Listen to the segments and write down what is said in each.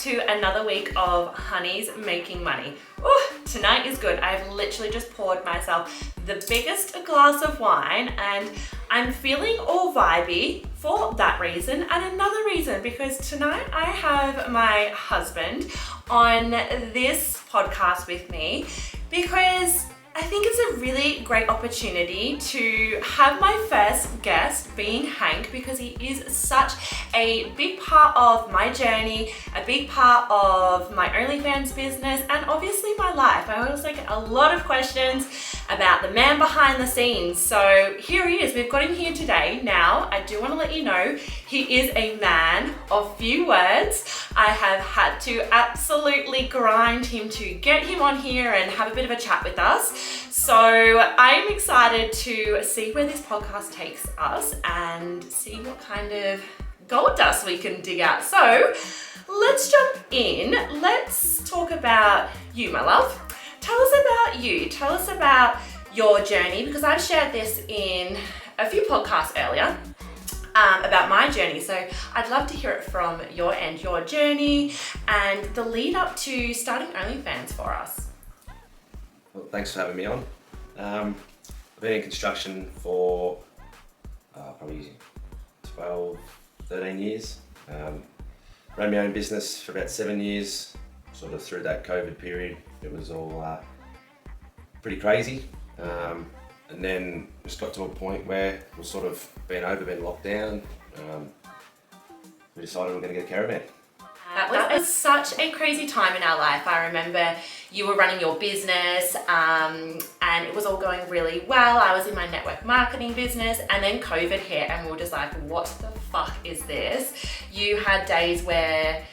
to another week of Honey's Making Money. Ooh, tonight is good. I've literally just poured myself the biggest glass of wine and I'm feeling all vibey for that reason and another reason because tonight I have my husband on this podcast with me because I think it's a really great opportunity to have my first guest being Hank because he is such a big part of my journey, a big part of my OnlyFans business, and obviously my life. I always get a lot of questions about the man behind the scenes. So here he is. We've got him here today. Now, I do want to let you know he is a man of few words. I have had to absolutely grind him to get him on here and have a bit of a chat with us. So I'm excited to see where this podcast takes us and see what kind of gold dust we can dig out. So let's jump in. Let's talk about you, my love. Tell us about you. Tell us about your journey because I've shared this in a few podcasts earlier about my journey. So I'd love to hear it from your end, your journey and the lead up to starting OnlyFans for us. Well, thanks for having me on. I've been in construction for probably 12, 13 years. Ran my own business for about 7 years, sort of through that COVID period. It was all pretty crazy. And then just got to a point where we're sort of been locked down. We decided we're going to get a caravan. That was such a crazy time in our life. I remember you were running your business and it was all going really well. I was in my network marketing business and then COVID hit and we were just like, what the fuck is this? You had days where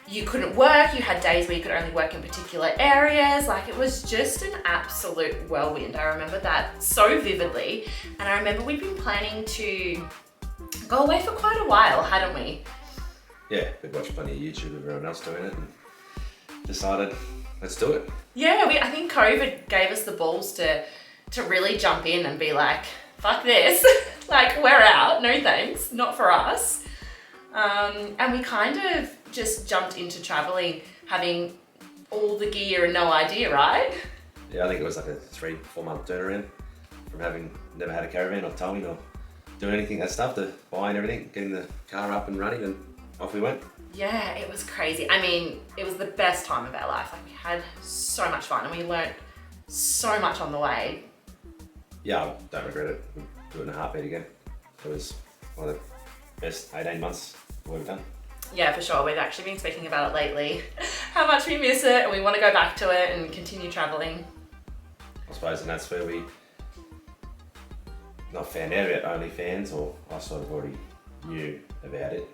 you couldn't work. You had days where you could only work in particular areas. Like it was just an absolute whirlwind. I remember that so vividly. And I remember we'd been planning to go away for quite a while, hadn't we? Yeah, we'd watched plenty of YouTube of everyone else doing it and decided, let's do it. Yeah, I think COVID gave us the balls to really jump in and be like, fuck this. Like, we're out, no thanks, not for us. And we kind of just jumped into traveling, having all the gear and no idea, right? Yeah, I think it was like a 3-4 month turnaround from having never had a caravan or towing or doing anything that stuff to buying everything, getting the car up and running and off we went. Yeah, it was crazy. I mean, it was the best time of our life. Like we had so much fun and we learnt so much on the way. Yeah, I don't regret it. We'd do it in a heartbeat again. It was one of the best 18 months we've done. Yeah, for sure. We've actually been speaking about it lately. How much we miss it and we want to go back to it and continue traveling. I suppose, and that's where we not found out about OnlyFans, or I sort of already knew about it.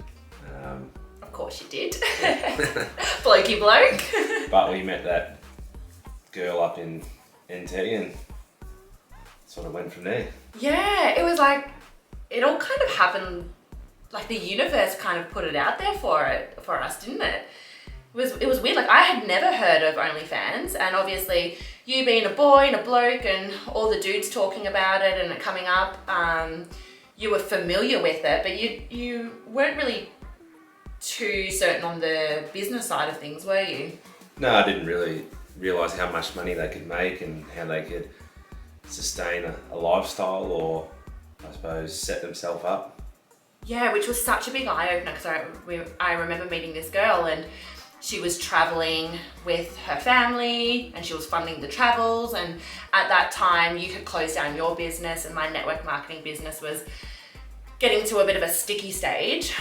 Of course you did. Blokey bloke. But we met that girl up in NT and sort of went from there. Yeah, it was like, it all kind of happened, like the universe kind of put it out there for us, didn't it? It was weird. Like I had never heard of OnlyFans, and obviously you being a boy and a bloke and all the dudes talking about it and it coming up, you were familiar with it, but you weren't really too certain on the business side of things, were you? No, I didn't really realise how much money they could make and how they could sustain a lifestyle or, I suppose, set themselves up. Yeah, which was such a big eye-opener because I remember meeting this girl and she was traveling with her family and she was funding the travels, and at that time you had closed down your business and my network marketing business was getting to a bit of a sticky stage.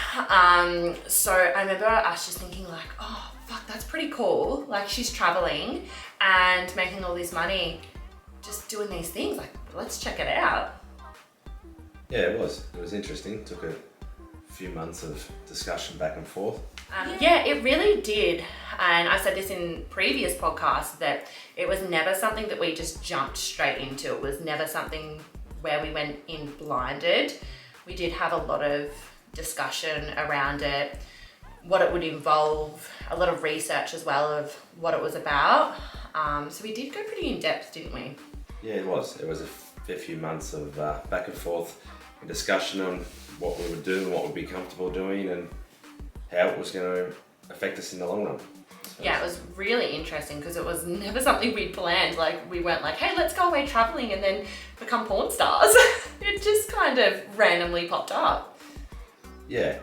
So I remember us just thinking like, oh, fuck, that's pretty cool. Like she's traveling and making all this money just doing these things. Like, let's check it out. Yeah, it was. It was interesting. It took a few months of discussion back and forth. Yeah, it really did. And I said this in previous podcasts that it was never something that we just jumped straight into. It was never something where we went in blinded. We did have a lot of discussion around it, what it would involve, a lot of research as well of what it was about. So we did go pretty in depth, didn't we? Yeah, it was. It was a fair few months of back and forth and discussion on what we would do and what we'd be comfortable doing and how it was going affect us in the long run. Yeah, it was really interesting because it was never something we'd planned. Like, we weren't like, hey, let's go away traveling and then become porn stars. It just kind of randomly popped up. Yeah,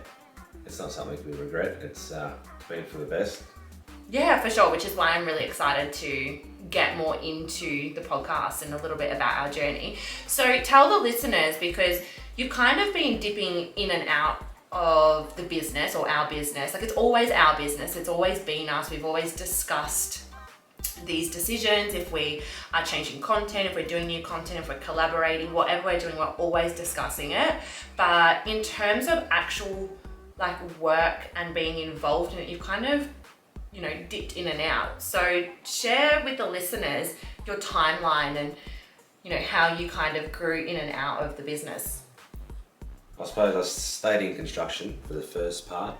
it's not something we regret. It's been for the best. Yeah, for sure, which is why I'm really excited to get more into the podcast and a little bit about our journey. So tell the listeners, because you've kind of been dipping in and out of the business or our business. Like, it's always our business. It's always been us. We've always discussed these decisions. If we are changing content, if we're doing new content, if we're collaborating, whatever we're doing, we're always discussing it. But in terms of actual like work and being involved in it, you've kind of, you know, dipped in and out. So share with the listeners your timeline and, you know, how you kind of grew in and out of the business. I suppose I stayed in construction for the first part.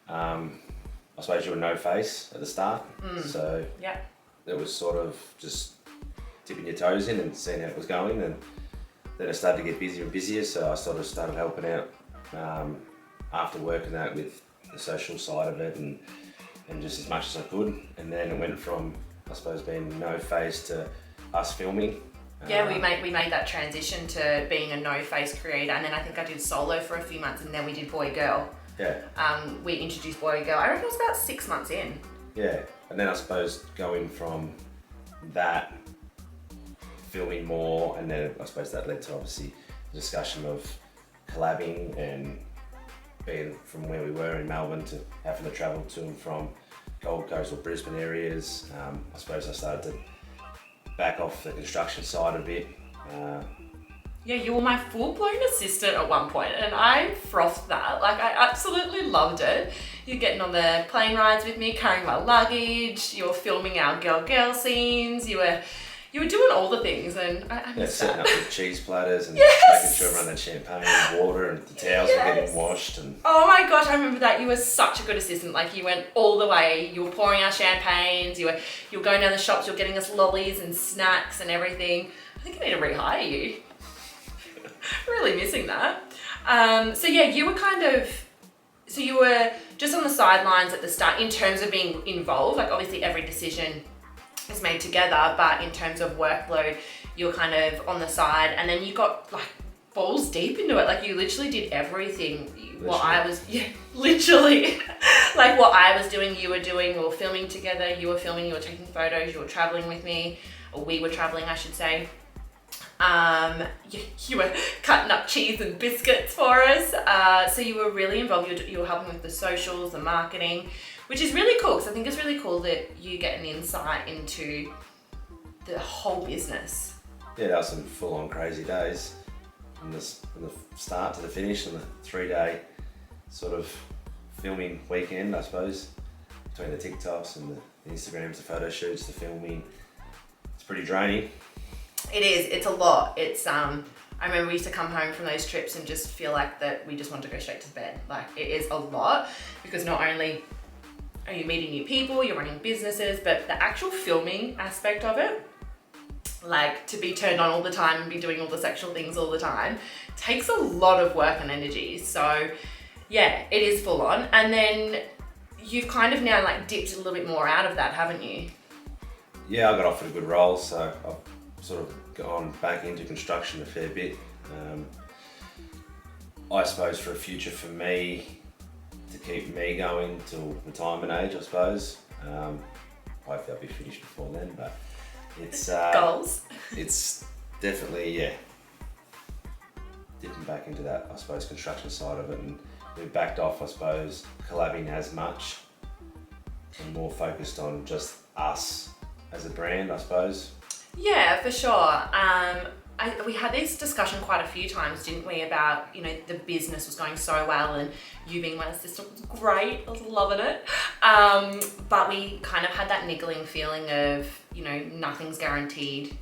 I suppose you were no face at the start. So yeah, it was sort of just dipping your toes in and seeing how it was going. And then it started to get busier and busier. So I sort of started helping out after working out with the social side of it and just as much as I could. And then it went from, I suppose, being no face to us filming. Yeah, we made that transition to being a no-face creator, and then I think I did solo for a few months, and then we did boy-girl. Yeah. We introduced boy-girl. I reckon it was about 6 months in. Yeah, and then I suppose going from that, filming more, and then I suppose that led to obviously the discussion of collabing and being from where we were in Melbourne to having to travel to and from Gold Coast or Brisbane areas. I suppose I started to back off the construction side a bit. Yeah, you were my full-blown assistant at one point, and I frothed that. Like, I absolutely loved it. You're getting on the plane rides with me, carrying my luggage, you were filming our girl scenes, you were doing all the things, and I missed setting that. up the cheese platters and Yes! making sure I'm running champagne and water and the towels were getting washed. And Oh my gosh, I remember that. You were such a good assistant. Like, you went all the way. You were pouring our champagnes, you were going down the shops, you were getting us lollies and snacks and everything. I think I need to rehire you. Really missing that. So yeah, you were just on the sidelines at the start in terms of being involved. Like, obviously every decision is made together, but in terms of workload, you were kind of on the side, and then you got like balls deep into it. Like, you literally did everything. Literally. Like, what I was doing, you were doing. We were filming together. You were filming, you were taking photos, you were traveling with me, or we were traveling, I should say. You were cutting up cheese and biscuits for us. So you were really involved. You were helping with the socials, the marketing, which is really cool, because I think it's really cool that you get an insight into the whole business. yeah, that was some full-on crazy days from the start to the finish, and the 3-day sort of filming weekend, I suppose, between the TikToks and the Instagrams, the photo shoots, the filming. It's pretty draining. It is. It's a lot. It's I remember we used to come home from those trips and just feel like that we just wanted to go straight to bed. Like, it is a lot, because not only are you meeting new people, you're running businesses, but the actual filming aspect of it, like, to be turned on all the time and be doing all the sexual things all the time, takes a lot of work and energy. So yeah, it is full on. And then you've kind of now like dipped a little bit more out of that, haven't you? Yeah, I got offered a good role, so I've sort of gone back into construction a fair bit. I suppose for a future for me, to keep me going till retirement age, I suppose. Hopefully I'll be finished before then, but it's Goals. It's definitely, yeah, dipping back into that, I suppose, construction side of it, and we've backed off, I suppose, collabing as much and more focused on just us as a brand, I suppose. Yeah, for sure. We had this discussion quite a few times, didn't we, about, you know, the business was going so well and you being my assistant was great. I was loving it. But we kind of had that niggling feeling of, you know, nothing's guaranteed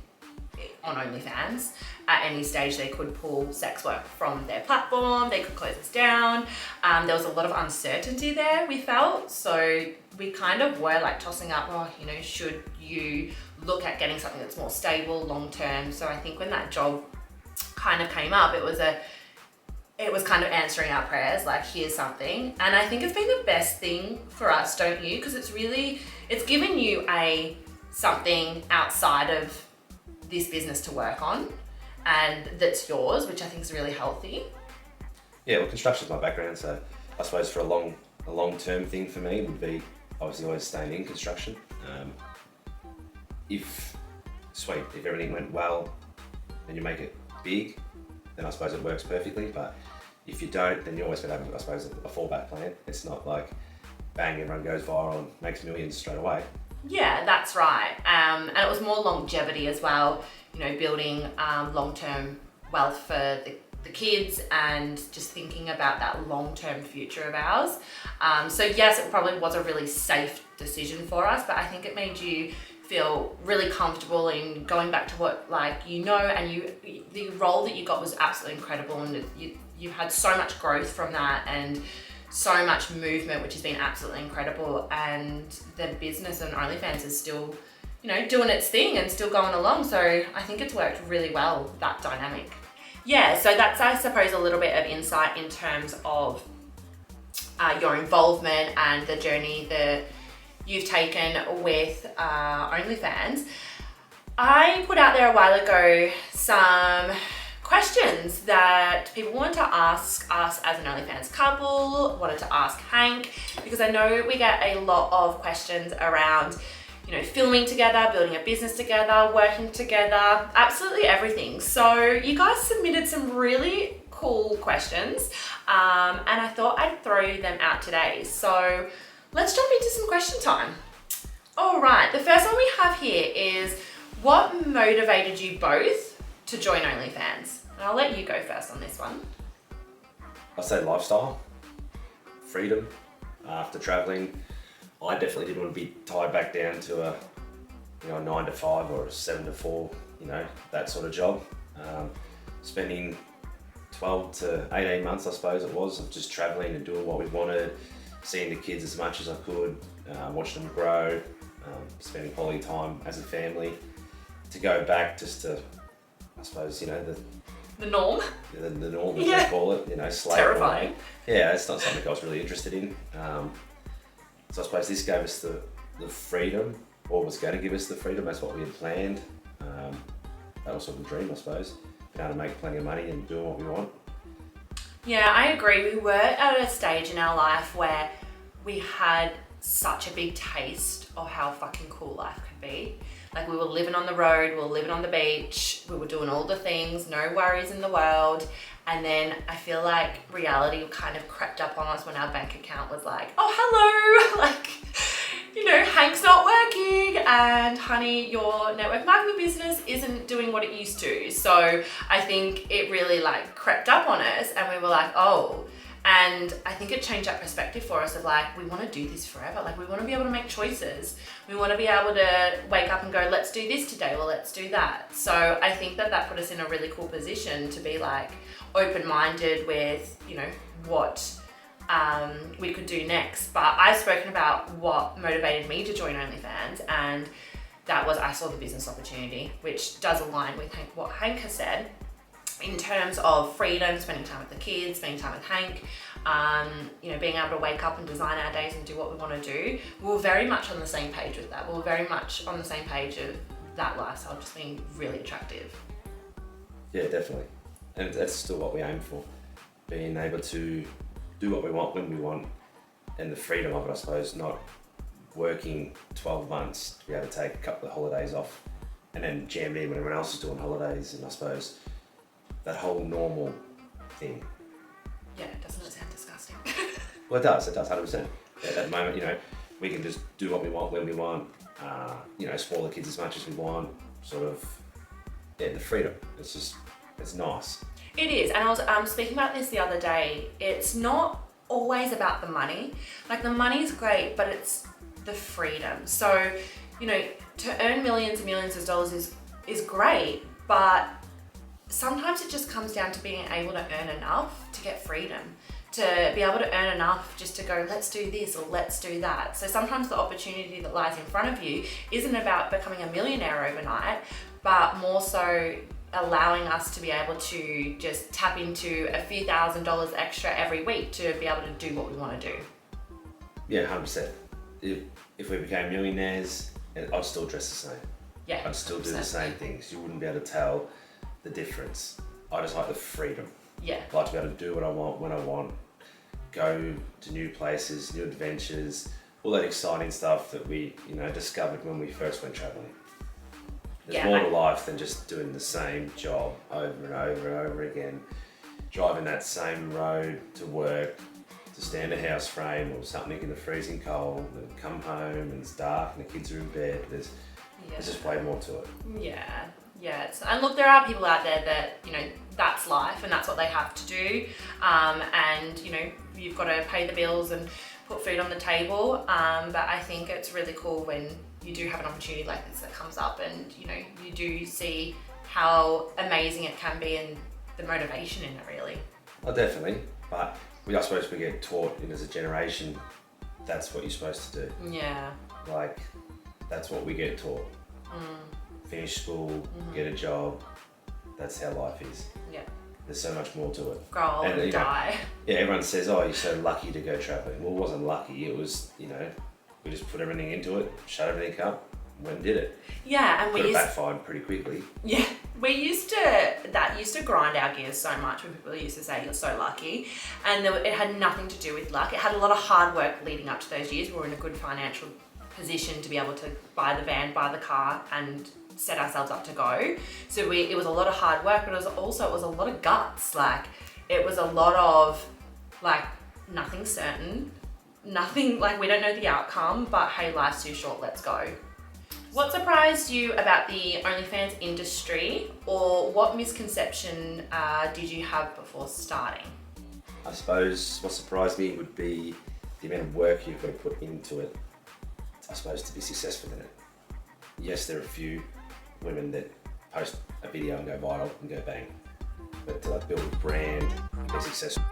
on OnlyFans. At any stage, they could pull sex work from their platform, they could close us down. There was a lot of uncertainty there, we felt. So we kind of were like tossing up, oh, you know, should you look at getting something that's more stable, long term? So I think when that job kind of came up, it it was kind of answering our prayers, like, here's something. And I think it's been the best thing for us, don't you? Because it's given you something outside of this business to work on, and that's yours, which I think is really healthy. Yeah, well, construction's my background, so I suppose for a long-term thing for me would be obviously always staying in construction. If everything went well and you make it big, then I suppose it works perfectly. But if you don't, then you always got to have, I suppose, a fallback plan. It's not like bang, everyone goes viral and makes millions straight away. Yeah, that's right. And it was more longevity as well, you know, building long-term wealth for the kids and just thinking about that long-term future of ours. So yes, it probably was a really safe decision for us, but I think it made you feel really comfortable in going back to what, like, you know, and the role that you got was absolutely incredible, and you've had so much growth from that and so much movement, which has been absolutely incredible. And the business and OnlyFans is still, you know, doing its thing and still going along. So I think it's worked really well, that dynamic. Yeah, so that's, I suppose, a little bit of insight in terms of your involvement and the journey that you've taken with OnlyFans. I put out there a while ago some questions that people wanted to ask us as an OnlyFans couple, wanted to ask Hank, because I know we get a lot of questions around, you know, filming together, building a business together, working together, absolutely everything. So you guys submitted some really cool questions, and I thought I'd throw them out today. So let's jump into some question time. All right, the first one we have here is, what motivated you both to join OnlyFans? And I'll let you go first on this one. I'd say lifestyle, freedom. After traveling, I definitely didn't want to be tied back down to a 9 to 5 or a 7 to 4, that sort of job. Spending 12 to 18 months, I suppose it was, of just traveling and doing what we wanted, seeing the kids as much as I could, watching them grow, spending quality time as a family. To go back just to, I suppose, the norm. The norm, as they call it, slave. Terrifying. Yeah, it's not something I was really interested in. So I suppose this gave us the freedom, or was going to give us the freedom. That's what we had planned. That was sort of the dream, I suppose. Being able to make plenty of money and doing what we want. Yeah, I agree. We were at a stage in our life where we had such a big taste of how fucking cool life could be. Like, we were living on the road, we were living on the beach, we were doing all the things, no worries in the world. And then I feel like reality kind of crept up on us when our bank account was like, oh, hello, like, Hank's not working, and honey, your network marketing business isn't doing what it used to. So I think it really crept up on us, and we were like, oh. And I think it changed that perspective for us of we want to do this forever. We want to be able to make choices. We want to be able to wake up and go, let's do this today, or let's do that. So I think that put us in a really cool position to be open-minded with, what we could do next. But I've spoken about what motivated me to join OnlyFans, and that was I saw the business opportunity, which does align with what Hank has said. In terms of freedom, spending time with the kids, spending time with Hank, being able to wake up and design our days and do what we want to do, we were very much on the same page with that. We were very much on the same page of that lifestyle just being really attractive. Yeah, definitely. And that's still what we aim for. Being able to do what we want when we want, and the freedom of it, I suppose, not working 12 months to be able to take a couple of holidays off and then jam in when everyone else is doing holidays, and I suppose that whole normal thing. Yeah, doesn't it sound disgusting? Well, it does, 100%. At that moment, we can just do what we want when we want, spoil the kids as much as we want, the freedom. It's nice. It is, and I was speaking about this the other day. It's not always about the money. The money's great, but it's the freedom. So, to earn millions and millions of dollars is great, but sometimes it just comes down to being able to earn enough to get freedom, to be able to earn enough just to go, let's do this or let's do that. So sometimes the opportunity that lies in front of you isn't about becoming a millionaire overnight, but more so allowing us to be able to just tap into a few $1,000s extra every week to be able to do what we want to do. Yeah, 100%. If we became millionaires, I'd still dress the same. Yeah, I'd still 100%. do the same things. You wouldn't be able to tell the difference. I just like the freedom. Yeah. I like to be able to do what I want when I want, go to new places, new adventures, all that exciting stuff that we, discovered when we first went traveling. There's more to life than just doing the same job over and over and over again, driving that same road to work, to stand a house frame or something in the freezing cold, and come home and it's dark and the kids are in bed. There's just way more to it. Yeah. And look, there are people out there that, that's life and that's what they have to do. And, you've got to pay the bills and put food on the table. But I think it's really cool when you do have an opportunity like this that comes up and, you do see how amazing it can be and the motivation in it, really. Oh, definitely. But I suppose we get taught as a generation, that's what you're supposed to do. Yeah. Like, that's what we get taught. Finish school, get a job. That's how life is. Yeah. There's so much more to it. Grow old and die. Yeah, everyone says, oh, you're so lucky to go traveling. Well, it wasn't lucky. It was, we just put everything into it, shut everything up, went and did it. Yeah, and it backfired pretty quickly. Yeah, that used to grind our gears so much when people used to say you're so lucky, and it had nothing to do with luck. It had a lot of hard work leading up to those years. We were in a good financial position to be able to buy the van, buy the car, and set ourselves up to go. So it was a lot of hard work, but it was a lot of guts. Like, it was a lot of, like, nothing certain, nothing, like, we don't know the outcome, but hey, life's too short, let's go. What surprised you about the OnlyFans industry, or what misconception did you have before starting? I suppose what surprised me would be the amount of work you've got to put into it, I suppose, to be successful in it. Yes, there are a few women that post a video and go viral and go bang, but to build a brand, be successful.